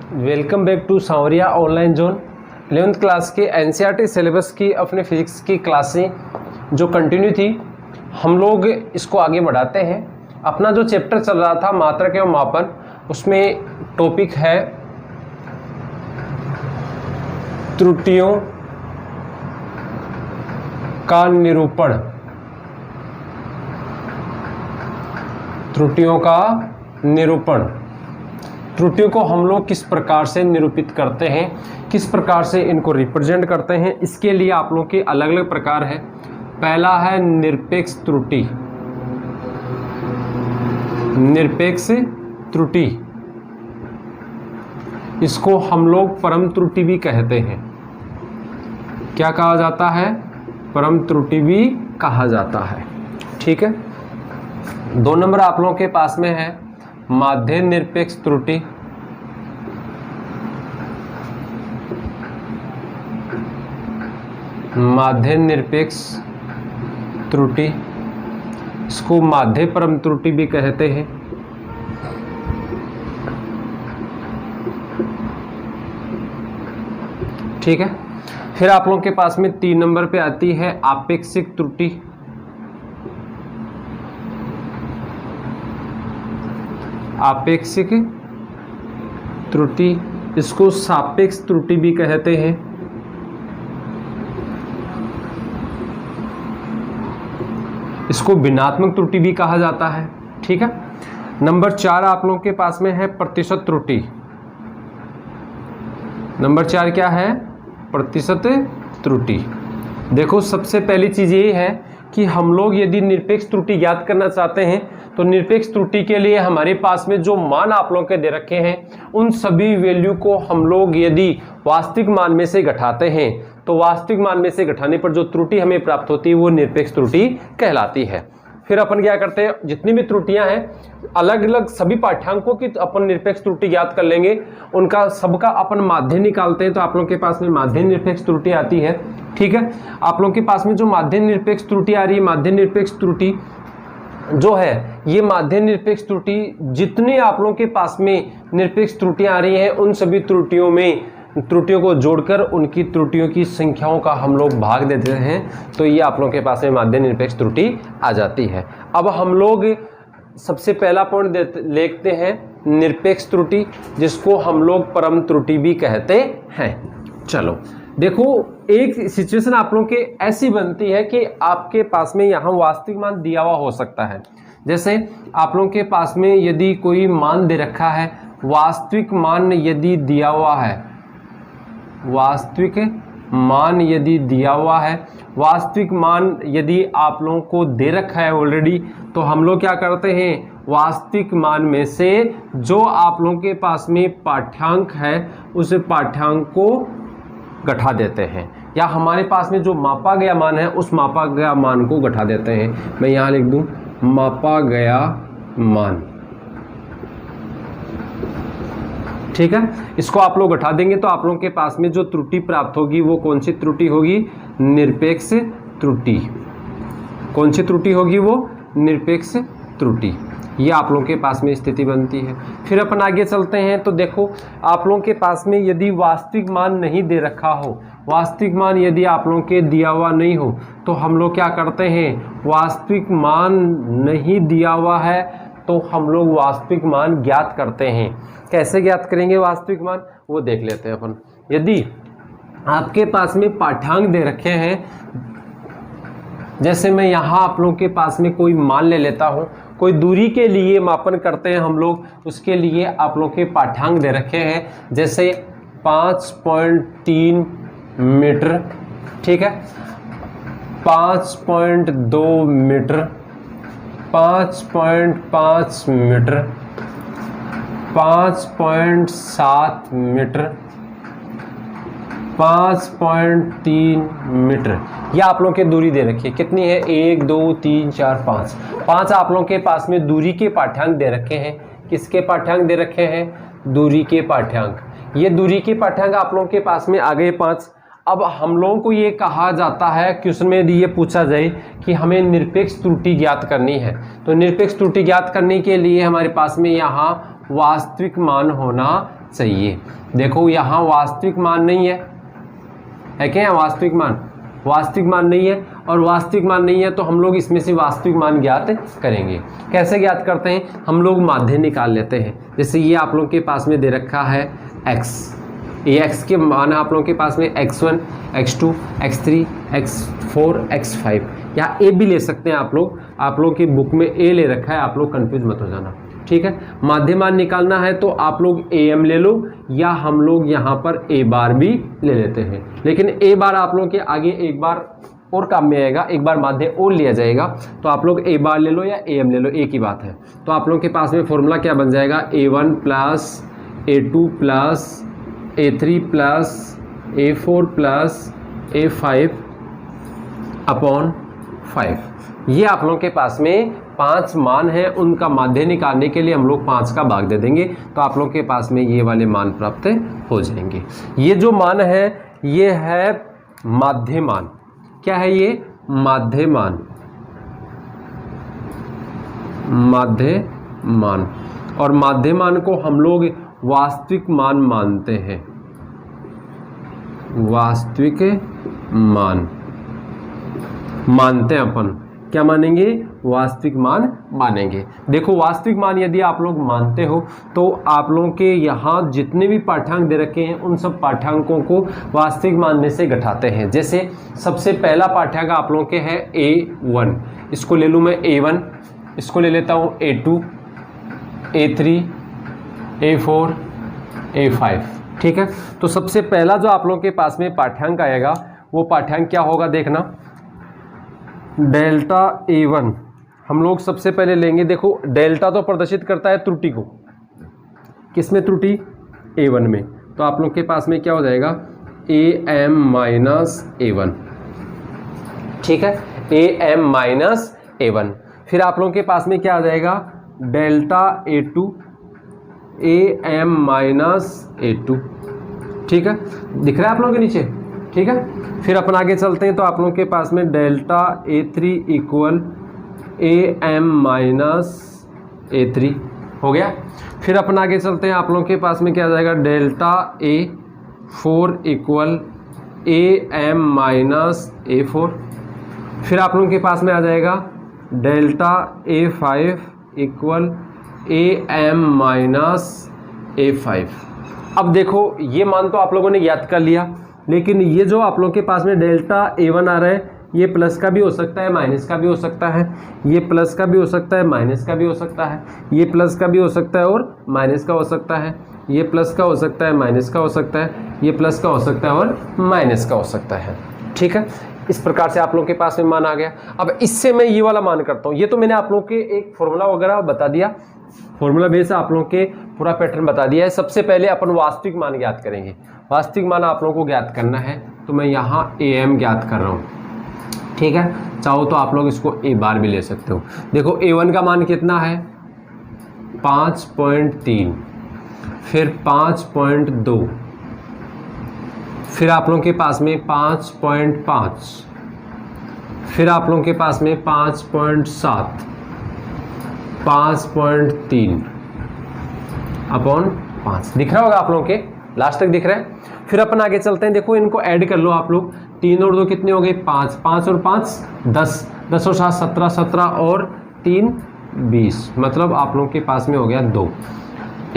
Welcome back to Sanwariya online zone. 11th class के NCERT syllabus की अपने फिजिक्स की क्लासें जो कंटिन्यू थी, हम लोग इसको आगे बढ़ाते हैं। अपना जो चैप्टर चल रहा था मात्रक एवं मापन, उसमें टॉपिक है त्रुटियों का निरूपण। त्रुटियों का निरूपण, त्रुटियों को हम लोग किस प्रकार से निरूपित करते हैं, किस प्रकार से इनको रिप्रेजेंट करते हैं, इसके लिए आप लोगों के अलग अलग प्रकार है। पहला है निरपेक्ष त्रुटि। निरपेक्ष त्रुटि, इसको हम लोग परम त्रुटि भी कहते हैं। क्या कहा जाता है? परम त्रुटि भी कहा जाता है। ठीक है। 2 नंबर आप लोगों के पास में है माध्य निरपेक्ष त्रुटि। माध्य निरपेक्ष त्रुटि, इसको माध्य परम त्रुटि भी कहते हैं। ठीक है। फिर आप लोगों के पास में 3 नंबर पे आती है आपेक्षिक त्रुटि। आपेक्षिक त्रुटि, इसको सापेक्ष त्रुटि भी कहते हैं। इसको भिन्नात्मक त्रुटि भी कहा जाता है। ठीक है। नंबर 4 आप लोगों के पास में है प्रतिशत त्रुटि। नंबर 4 क्या है? प्रतिशत त्रुटि। देखो, सबसे पहली चीज ये है कि हम लोग यदि निरपेक्ष त्रुटि ज्ञात करना चाहते हैं तो निरपेक्ष त्रुटि के लिए हमारे पास में जो मान आप लोगों के दे रखे हैं उन सभी वैल्यू को हम लोग यदि वास्तविक मान में से घटाते हैं तो वास्तविक मान में से घटाने पर जो त्रुटि हमें प्राप्त होती है वो निरपेक्ष त्रुटि कहलाती है। फिर अपन क्या करते हैं, जितनी भी त्रुटियां हैं अलग अलग सभी पाठ्यांकों की अपन निरपेक्ष त्रुटि ज्ञात कर लेंगे, उनका सबका अपन माध्य निकालते हैं तो आप लोगों के पास में माध्य निरपेक्ष त्रुटि आती है। ठीक है। आप लोगों के पास में जो माध्य निरपेक्ष त्रुटि आ रही है, माध्य निरपेक्ष त्रुटि जो है, ये माध्य निरपेक्ष त्रुटि जितने आप लोगों के पास में निरपेक्ष त्रुटियां आ रही हैं उन सभी त्रुटियों को जोड़कर उनकी त्रुटियों की संख्याओं का हम लोग भाग देते हैं तो ये आप लोगों के पास में माध्य निरपेक्ष त्रुटि आ जाती है। अब हम लोग सबसे पहला पॉइंट लेते हैं निरपेक्ष त्रुटि, जिसको हम लोग परम त्रुटि भी कहते हैं। चलो देखो, एक सिचुएशन आप लोगों के ऐसी बनती है कि आपके पास में यहाँ वास्तविक मान दिया हुआ हो सकता है। जैसे आप लोगों के पास में यदि कोई मान दे रखा है, वास्तविक मान यदि दिया हुआ है, वास्तविक मान यदि दिया हुआ है, वास्तविक मान यदि आप लोगों को दे रखा है ऑलरेडी, तो हम लोग क्या करते हैं, वास्तविक मान में से जो आप लोगों के पास में पाठ्यांक है उस पाठ्यांक को घटा देते हैं, या हमारे पास में जो मापा गया मान है उस मापा गया मान को घटा देते हैं। मैं यहाँ लिख दूं मापा गया मान। ठीक है। इसको आप लोग घटा देंगे तो आप लोगों के पास में जो त्रुटि प्राप्त होगी वो कौन सी त्रुटि होगी? निरपेक्ष त्रुटि। कौन सी त्रुटि होगी? वो निरपेक्ष त्रुटि। ये आप लोगों के पास में स्थिति बनती है। फिर अपन आगे चलते हैं तो देखो, आप लोगों के पास में यदि वास्तविक मान नहीं दे रखा हो, वास्तविक मान यदि आप लोगों के दिया हुआ नहीं हो तो हम लोग क्या करते हैं, वास्तविक मान नहीं दिया हुआ है तो हम लोग वास्तविक मान ज्ञात करते हैं। कैसे ज्ञात करेंगे वास्तविक मान, वो देख लेते हैं अपन। यदि आपके पास में पाठ्यांक दे रखे हैं, जैसे मैं यहाँ आप लोगों के पास में कोई मान ले लेता हूँ, कोई दूरी के लिए मापन करते हैं हम लोग, उसके लिए आप लोगों के पाठ्यांक दे रखे हैं, जैसे 5.3 मीटर। ठीक है। 5.2 मीटर, 5.5 मीटर, 5.7 मीटर, 5.3 मीटर। ये आप लोगों की दूरी दे रखी है। कितनी है? 1 2 3 4 5। 5 आप लोगों के पास में दूरी के पाठ्यांक दे रखे हैं। किसके पाठ्यांक दे रखे हैं? दूरी के पाठ्यांक। ये दूरी के पाठ्यांक आप लोगों के पास में आ गए 5। अब हम लोगों को ये कहा जाता है, क्वेश्चन में यदि ये पूछा जाए कि हमें निरपेक्ष त्रुटि ज्ञात करनी है, तो निरपेक्ष त्रुटि ज्ञात करने के लिए हमारे पास में यहाँ वास्तविक मान होना चाहिए। देखो यहाँ वास्तविक मान नहीं है क्या? वास्तविक मान नहीं है, और वास्तविक मान नहीं है तो हम लोग इसमें से वास्तविक मान ज्ञात करेंगे। कैसे ज्ञात करते हैं? हम लोग माध्य निकाल लेते हैं। जैसे ये आप लोग के पास में दे रखा है x, ये x के मान आप लोगों के पास में x1, x2, x3, x4, x5, या a भी ले सकते हैं आप लोग की बुक में a ले रखा है, आप लोग कंफ्यूज मत हो जाना, ठीक है। माध्य मान निकालना है तो आप लोग am ले लो, या हम लोग यहाँ पर a बार भी ले लेते हैं, लेकिन a बार आप लोग के आगे एक बार और काम में आएगा, एक बार माध्य और लिया जाएगा, तो आप लोग a बार ले लो या am ले लो, एक ही बात है। तो आप लोग के पास में फॉर्मूला क्या बन जाएगा? a1 plus a2 plus a3 plus a4 plus a5 upon 5। ये आप लोगों के पास में 5 मान है, उनका माध्य निकालने के लिए हम लोग 5 का भाग दे देंगे, तो आप लोग के पास में ये वाले मान प्राप्त हो जाएंगे। ये जो मान है ये है माध्य मान। क्या है ये? माध्य मान। और माध्य मान को हम लोग वास्तविक मान मानते हैं। वास्तविक मान मानते हैं अपन। क्या मानेंगे? वास्तविक मान मानेंगे। देखो वास्तविक मान यदि आप लोग मानते हो तो आप लोगों के यहाँ जितने भी पाठ्यांक दे रखे हैं उन सब पाठ्यांकों को वास्तविक मानने से घटाते हैं। जैसे सबसे पहला पाठ्यांक आप लोगों के है A1, इसको ले लूँ मैं A1, इसको ले लेता हूँ A2, A3, A4, A5, ठीक है। तो सबसे पहला जो आप लोगों के पास में पाठ्यांक आएगा वो पाठ्यांक क्या होगा देखना, डेल्टा A1 हम लोग सबसे पहले लेंगे। देखो डेल्टा तो प्रदर्शित करता है त्रुटि को, किसमें? त्रुटि A1 में। तो आप लोग के पास में क्या हो जाएगा? AM माइनस A1, ठीक है, AM माइनस A1। फिर आप लोगों के पास में क्या आ जाएगा? Delta A2 AM minus A2, ठीक है, दिख रहा है आप लोगों के नीचे, ठीक है। फिर अपन आगे चलते हैं तो आप लोगों के पास में delta A3 equal AM minus A3 हो गया। फिर अपन आगे चलते हैं, आप लोगों के पास में क्या आ जाएगा? Delta A4 equal AM minus A4। फिर आप लोगों के पास में आ जाएगा delta A5 equal AM minus A5। अब देखो ये मान तो आप लोगों ने याद कर लिया, लेकिन ये जो आप लोगों के पास में डेल्टा A1 आ रहा है ये प्लस का भी हो सकता है, माइनस का भी हो सकता है, ये प्लस का भी हो सकता है, माइनस का भी हो सकता है, ये प्लस का भी हो सकता है और माइनस का हो सकता है, ये प्लस का हो सकता है, माइनस का हो सकता है, ये प्लस का हो सकता है और माइनस का हो सकता है, ठीक है। इस प्रकार से आप लोगों के पास में मान आ गया। अब इससे मैं ये वाला मान करता हूँ। ये तो मैंने आप लोगों के एक फॉर्मूला वगैरह बता दिया, फॉर्मूला बेस आप लोगों के पूरा पैटर्न बता दिया है। सबसे पहले अपन वास्तविक मान ज्ञात करेंगे। वास्तविक मान आप लोगों को ज्ञात करना है तो मैं यहाँ AM ज्ञात कर रहा हूँ, ठीक है। चाहो तो आप लोग इसको A बार भी ले सकते हो। देखो A1 का मान कितना है? 5.3, फिर 5.2, फिर आप लोगों के पास में 5.5, फिर आप लोगों के पास में 5.7, 5.3 अपॉन 5। दिख रहा होगा आप लोगों के, लास्ट तक दिख रहा है। फिर अपन आगे चलते हैं। देखो इनको ऐड कर लो आप लोग, 3 और 2 कितने हो गए? 5, 5 और 5 10, 10 और 7 17, 17 और 3 20, मतलब आप लोगों के पास में हो गया 2,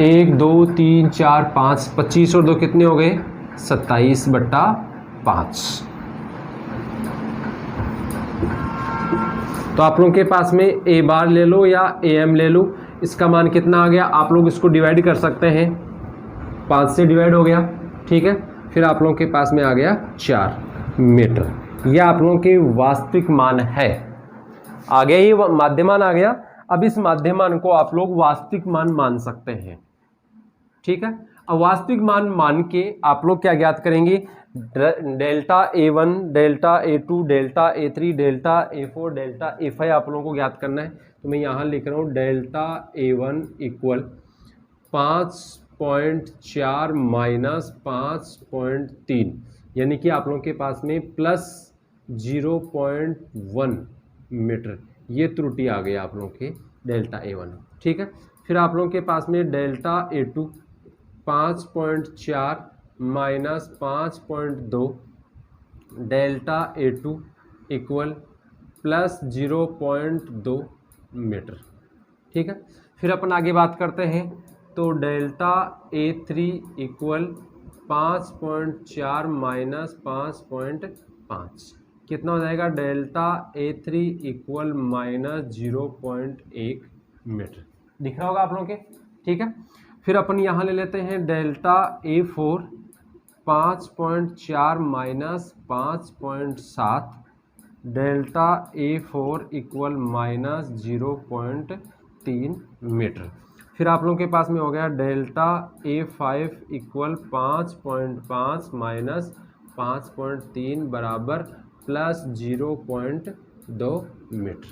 1 2 3 4 5, 25 और 2 कितने हो गए? 27/5। तो आप लोगों के पास में A बार ले लो या AM ले लो, इसका मान कितना आ गया? आप लोग इसको डिवाइड कर सकते हैं, 5 से डिवाइड हो गया, ठीक है। फिर आप लोगों के पास में आ गया 4 मीटर। यह आप लोगों के वास्तविक मान है। आ गया ये माध्यमान आ गया। अब इस माध्यमान को आप लोग वास्तविक मान मान सकते हैं, ठीक है। अब वास्तविक मान मान के आप लोग क्या ज्ञात करेंगे? Delta A1, delta A2, delta A3, delta A4, delta A5 आप लोगों को ज्ञात करना है। तो मैं यहाँ लिख रहा हूँ डेल्टा A1 इक्वल 5.4 माइनस 5.3, यानी कि आप लोगों के पास में प्लस 0.1 मीटर। ये त्रुटि आ गई आप लोगों के डेल्टा A1, ठीक है। फिर आप लोगों के पास में delta A2 5.4 minus 5.2 delta A2 equal plus 0.2 metre. ठीक है, फिर अपन आगे बात करते हैं। तो डेल्टा A3 इक्वल 5.4 माइनस 5.5 कितना हो जाएगा? Delta A3 equal minus 0.1 metre. दिख रहा होगा आप लोगों के? ठीक है, फिर अपन यहाँ ले लेते हैं delta A4 5.4 minus 5.7 delta A4 equal minus 0.3 metre. फिर आप लोगों के पास में हो गया डेल्टा A5 इक्वल 5.5 माइनस 5.3 बराबर प्लस 0.2 मीटर।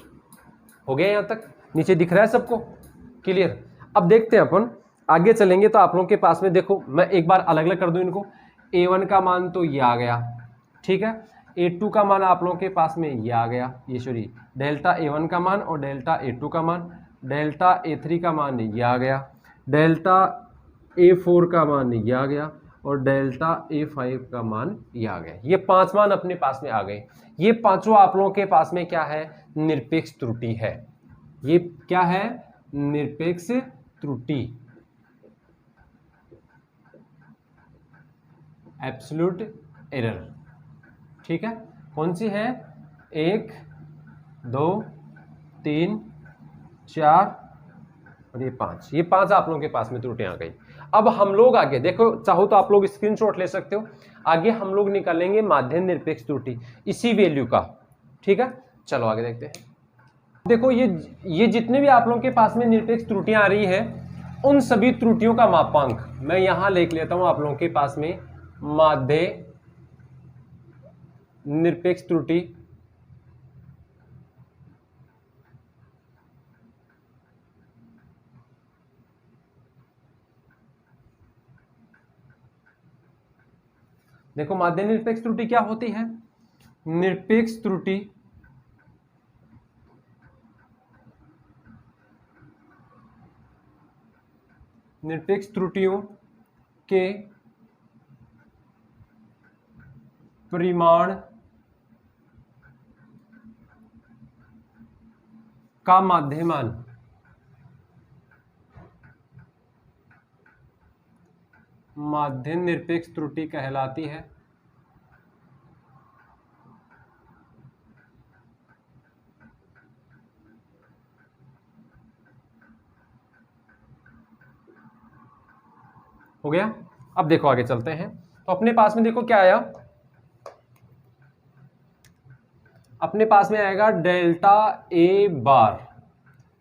हो गया यहाँ तक? नीचे दिख रहा है सबको? क्लियर? अब देखते हैं अपन आगे चलेंगे। तो आप लोगों के पास में देखो, मैं एक बार अलग अलग कर दूं इनको। A1 का मान तो ये आ गया, ठीक है। A2 का मान आप लोगों के पास में ये आ गया, ये सॉरी डेल्टा A1 का मान और डेल्टा A2 का मान। डेल्टा A3 का मान ये आ गया, डेल्टा A4 का मान ये आ गया और डेल्टा A5 का मान ये आ गया। ये 5 मान अपने पास में आ गए। ये पांचों आप लोगों के पास में क्या है? निरपेक्ष त्रुटि है। ये क्या है? निरपेक्ष त्रुटि, एब्सोल्यूट एरर। ठीक है, कौन सी है? 1 2 3 4 और ये 5। ये 5 आप लोगों के पास में त्रुटियां आ गई। अब हम लोग आगे देखो, चाहो तो आप लोग स्क्रीनशॉट ले सकते हो। आगे हम लोग निकालेंगे माध्य निरपेक्ष त्रुटि इसी वैल्यू का। ठीक है, चलो आगे देखते हैं। देखो ये जितने भी आप लोगों के पास में निरपेक्ष त्रुटियां आ रही है, उन सभी त्रुटियों का मापांक मैं यहां लिख लेता हूं आप लोगों के पास में। माध्य निरपेक्ष त्रुटि देखो, माध्य निरपेक्ष त्रुटि क्या होती है? निरपेक्ष त्रुटि निरपेक्ष त्रुटियों के परिमाण का माध्यमान माध्य निरपेक्ष त्रुटि कहलाती है। हो गया? अब देखो आगे चलते हैं। तो अपने पास में देखो क्या आया? अपने पास में आएगा डेल्टा ए बार।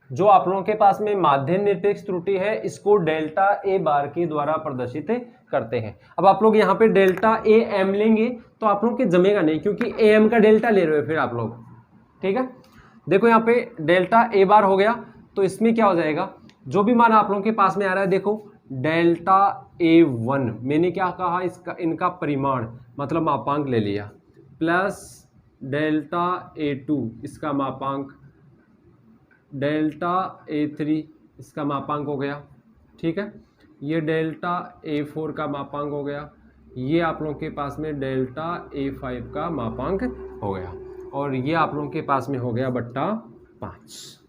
जो आप लोगों के पास में माध्य निरपेक्ष त्रुटि है, इसको डेल्टा ए बार के द्वारा प्रदर्शित करते हैं। अब आप लोग यहाँ पे डेल्टा ए एम लेंगे तो आप लोग के जमेगा नहीं, क्योंकि ए एम का डेल्टा ले रहे हो फिर आप लोग। ठीक है, देखो यहाँ पे डेल्टा ए बार हो गया, तो इसमें क्या हो जाएगा? जो भी मान आप लोगों के पास में आ रहा है, देखो डेल्टा A1 मैंने क्या कहा? इसका इनका परिमाण मतलब मापांक ले लिया, प्लस डेल्टा A2 इसका मापांक, डेल्टा A3 इसका मापांक हो गया। ठीक है, ये डेल्टा A4 का मापांक हो गया, ये आप लोगों के पास में डेल्टा A5 का मापांक हो गया, और ये आप लोगों के पास में हो गया बट्टा 5।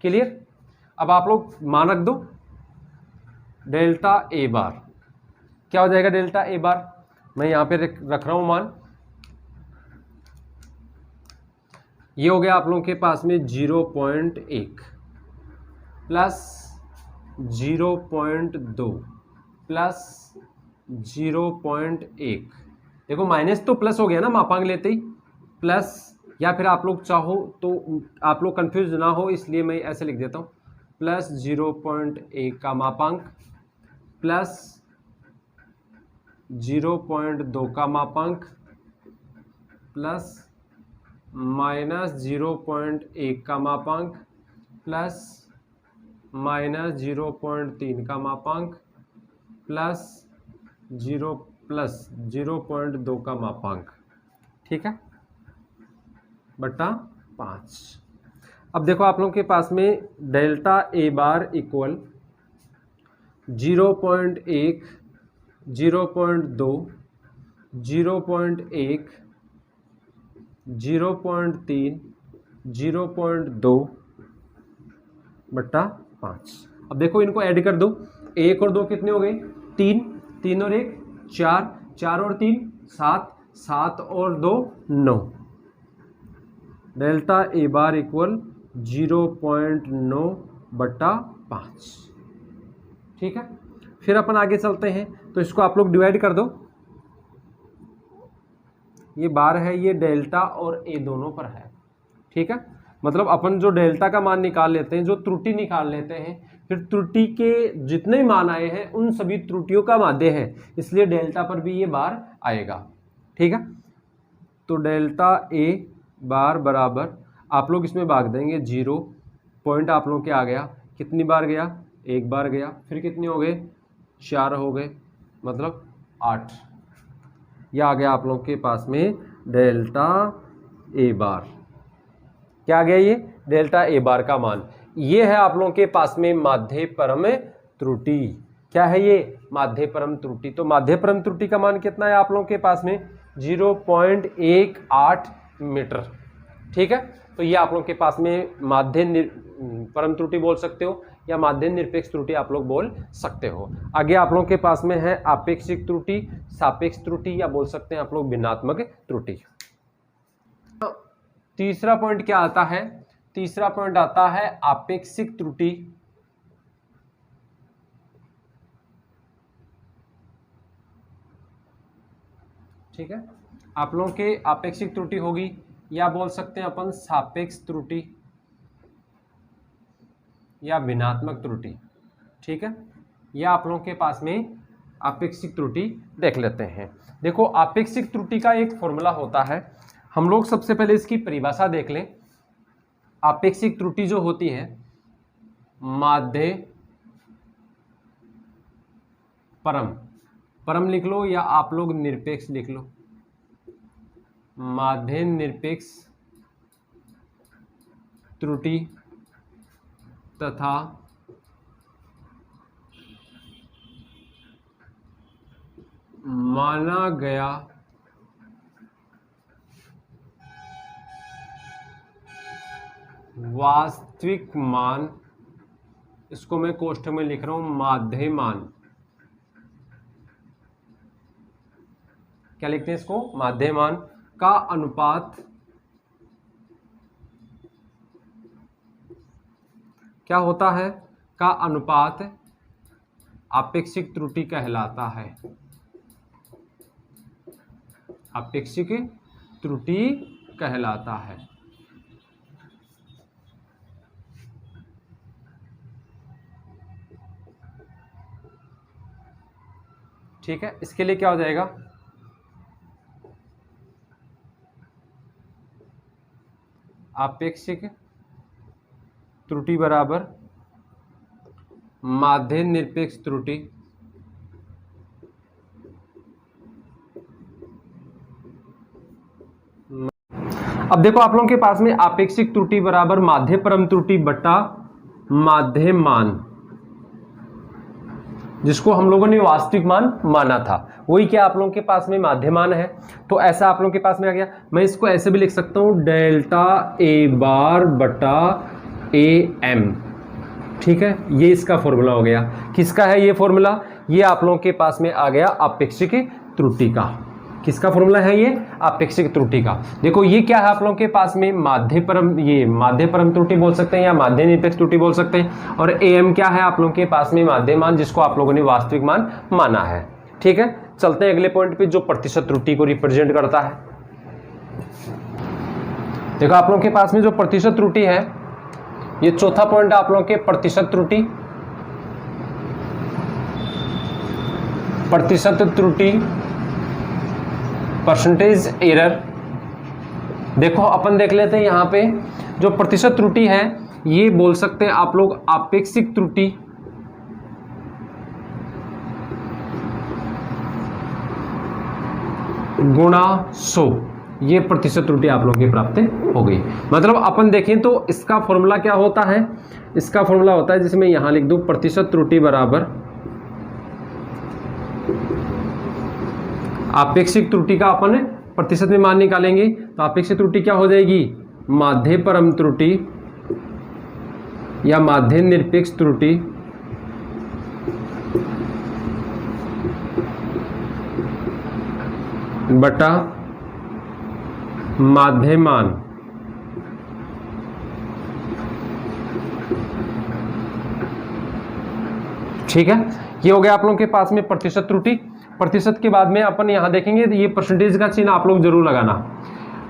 क्लियर? अब आप लोग मान रख दो। डेल्टा ए बार क्या हो जाएगा? डेल्टा ए बार मैं यहाँ पे रख रहा हूँ मान, ये हो गया आप लोगों के पास में 0.1 प्लस 0.2 प्लस 0.1। देखो माइनस तो प्लस हो गया ना मापांक लेते ही, प्लस, या फिर आप लोग चाहो तो आप लोग कंफ्यूज ना हो इसलिए मैं ऐसे लिख देता हूँ, प्लस 0.1 का मापांक प्लस 0.2 का मापांक प्लस माइनस 0.1 का मापांक प्लस माइनस 0.3 का मापांक प्लस 0.2 का मापांक। ठीक है, बट्टा 5। अब देखो आप लोगों के पास में डेल्टा ए बार इक्वल 0.1, 0.2, 0.1, 0.3, 0.2/5। अब देखो इनको ऐड कर दो, 1 और 2 कितने हो गए? 3, 3 और 1 4, 4 और 3 7, 7 और 2 9। Delta A bar equal 0.9/5। ठीक है, फिर अपन आगे चलते हैं, तो इसको आप लोग डिवाइड कर दो। ये बार है, ये डेल्टा और ए दोनों पर है। ठीक है, मतलब अपन जो डेल्टा का मान निकाल लेते हैं, जो त्रुटि निकाल लेते हैं, फिर त्रुटि के जितने मान आए हैं उन सभी त्रुटियों का माध्य है, इसलिए डेल्टा पर भी ये बार आएगा। ठीक है, तो डेल्टा ए बार बराबर, आप लोग इसमें भाग देंगे 0, पॉइंट आप लोग के आ गया, कितनी बार गया? 1 बार गया, फिर कितने हो गए? 4 हो गए, मतलब 8। यह आ गया आप लोग के पास में डेल्टा ए बार। क्या आ गया? ये डेल्टा ए बार का मान। ये है आप लोगों के पास में माध्य परम त्रुटि। क्या है ये? माध्य परम त्रुटि। तो माध्य परम त्रुटि का मान कितना है आप लोगों के पास में? 0.18 मीटर। ठीक है, तो ये आप लोगों के पास में माध्य परम त्रुटि बोल सकते हो, या माध्य निरपेक्ष त्रुटि आप लोग बोल सकते हो। आगे आप लोगों के पास में है आपेक्षिक त्रुटि, सापेक्ष त्रुटि, या बोल सकते हैं आप लोग भिन्नात्मक त्रुटि। तीसरा पॉइंट क्या आता है? तीसरा पॉइंट आता है आपेक्षिक त्रुटि। ठीक है, आप लोगों के आपेक्षिक त्रुटि होगी, या बोल सकते हैं अपन सापेक्ष त्रुटि या भिन्नात्मक त्रुटि। ठीक है, या आप लोगों के पास में आपेक्षिक त्रुटि देख लेते हैं। देखो, आपेक्षिक त्रुटि का एक फॉर्मूला होता है, हम लोग सबसे पहले इसकी परिभाषा देख लें। आपेक्षिक त्रुटि जो होती है, माध्य परम, परम लिख लो या आप लोग निरपेक्ष लिख लो, माध्य निरपेक्ष त्रुटि तथा माना गया वास्तविक मान, इसको मैं कोष्ठक में लिख रहा हूं माध्य मान। क्या लिखते हैं इसको? माध्य मान का अनुपात क्या होता है? का अनुपात आपेक्षिक त्रुटि कहलाता है। आपेक्षिक त्रुटि कहलाता है। ठीक है, इसके लिए क्या हो जाएगा? आपेक्षिक त्रुटि बराबर माध्य निरपेक्ष त्रुटि अब देखो आप लोगों के पास में आपेक्षिक त्रुटि बराबर माध्य परम त्रुटि बटा माध्य मान, जिसको हम लोगों ने वास्तविक मान माना था, वही क्या आप लोगों के पास में माध्य मान है। तो ऐसा आप लोगों के पास में आ गया। मैं इसको ऐसे भी लिख सकता हूं, डेल्टा ए बार बटा ए एम। ठीक है, ये इसका फॉर्मूला हो गया। किसका है ये फॉर्मूला? ये आप लोगों के पास में आ गया आपेक्षिक त्रुटि का। किसका फॉर्मूला है ये? आपेक्षिक त्रुटि का। देखो ये क्या है आप लोगों के पास में? माध्य परम, ये माध्य परम त्रुटि बोल सकते हैं या माध्य निरपेक्ष त्रुटि बोल सकते हैं। और एम क्या है आप लोगों के पास में? माध्य मान, जिसको आप लोगों ने वास्तविक मान माना है। ठीक है, चलते हैं अगले पॉइंट पे, जो प्रतिशत त्रुटि को रिप्रेजेंट करता है। देखो आप लोगों के पास में जो प्रतिशत त्रुटि है, ये चौथा पॉइंट आप लोगों के प्रतिशत त्रुटि। प्रतिशत त्रुटि, परसेंटेज एरर। देखो अपन देख लेते हैं यहां पे जो प्रतिशत त्रुटि है, ये बोल सकते हैं आप लोग आपेक्षिक त्रुटि गुणा 100। ये प्रतिशत त्रुटि आप लोगों की प्राप्त हो गई। मतलब अपन देखें तो इसका फॉर्मूला क्या होता है? इसका फॉर्मूला होता है, जिसमें यहां लिख दूं प्रतिशत त्रुटि बराबर आपेक्षिक त्रुटि का अपन प्रतिशत में मान निकालेंगे तो आपेक्षिक त्रुटि क्या हो जाएगी, माध्य परम त्रुटि या माध्य निरपेक्ष त्रुटि बटा माध्यमान। ठीक है, ये हो गया आप लोगों के पास में प्रतिशत त्रुटि। प्रतिशत के बाद में अपन यहां देखेंगे तो ये परसेंटेज का चिन्ह आप लोग जरूर लगाना।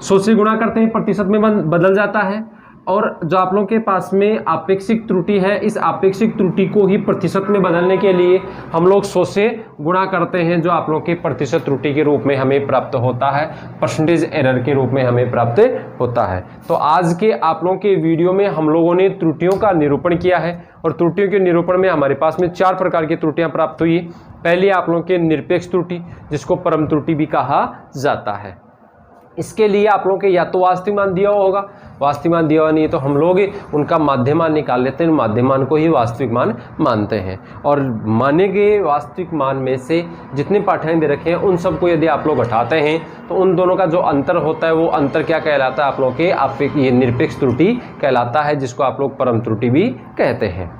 100 से गुणा करते हैं प्रतिशत में बदल जाता है, और जो आप लोगों के पास में आपेक्षिक त्रुटि है, इस आपेक्षिक त्रुटि को ही प्रतिशत में बदलने के लिए हम लोग 100 से गुणा करते हैं, जो आप लोग के प्रतिशत त्रुटि के रूप में हमें प्राप्त होता है, परसेंटेज एरर के रूप में हमें प्राप्त होता है। तो आज के आप लोगों के वीडियो में हम लोगों ने त्रुटियों का निरूपण किया है, और त्रुटियों के निरूपण में हमारे पास में 4 प्रकार की त्रुटियां प्राप्त हुई। पहली आप लोगों के निरपेक्ष त्रुटि, जिसको परम त्रुटि भी कहा जाता है। इसके लिए आप लोगों के या तो वास्तविक मान दिया हुआ होगा, वास्तविक मान दिया हुआ नहीं है तो हम लोग उनका माध्यमान निकाल लेते हैं, माध्यमान को ही वास्तविक मान मानते हैं, और माने गए वास्तविक मान में से जितने पाठ्यांक दे रखे हैं उन सबको यदि आप लोग हटाते हैं तो उन दोनों का जो अंतर होता है वो अंतर क्या कहलाता है, आप लोगों के ये निरपेक्ष त्रुटि कहलाता है, जिसको आप लोग परम त्रुटि भी कहते हैं।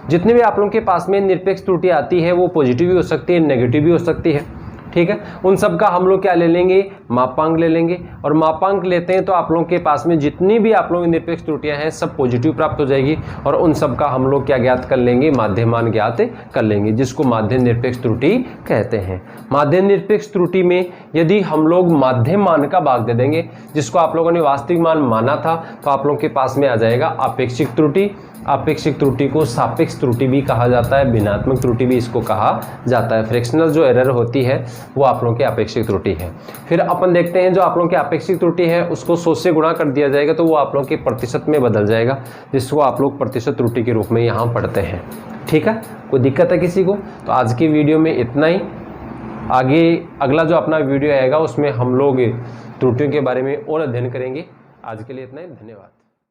जितने भी आप लोगों के पास में निरपेक्ष त्रुटि आती है वो पॉजिटिव भी हो सकती है, नेगेटिव भी हो सकती है। ठीक है, उन सब का हम लोग क्या ले लेंगे, मापांक ले लेंगे, और मापांक लेते हैं तो आप लोगों के पास में जितनी भी आप लोगों की निरपेक्ष त्रुटियां हैं सब पॉजिटिव प्राप्त हो जाएगी, और उन सब का हम लोग क्या ज्ञात कर लेंगे, माध्यमान ज्ञात कर लेंगे, जिसको माध्य निरपेक्ष त्रुटि कहते हैं। माध्य निरपेक्ष त्रुटि में यदि हम लोग माध्य मान का भाग दे देंगे, जिसको आप लोगों ने वास्तविक मान माना था, तो आप लोगों के पास में आ जाएगा आपेक्षिक त्रुटि। आपेक्षिक त्रुटि को सापेक्ष त्रुटि भी कहा जाता है, भिन्नात्मक त्रुटि भी इसको कहा जाता है। फ्रैक्शनल जो एरर होती है वो आप लोगों की आपेक्षिक त्रुटि है। फिर अपन देखते हैं जो आप लोगों की आपेक्षिक त्रुटि है उसको 100 से गुणा कर दिया जाएगा तो वो आप लोगों के प्रतिशत में बदल जाएगा, जिसको आप लोग प्रतिशत त्रुटि के रूप में यहाँ पढ़ते हैं। ठीक है, कोई दिक्कत है किसी को? तो आज की वीडियो में इतना ही। आगे अगला जो अपना वीडियो आएगा उसमें हम लोग त्रुटियों के बारे में और अध्ययन करेंगे। आज के लिए इतना ही, धन्यवाद।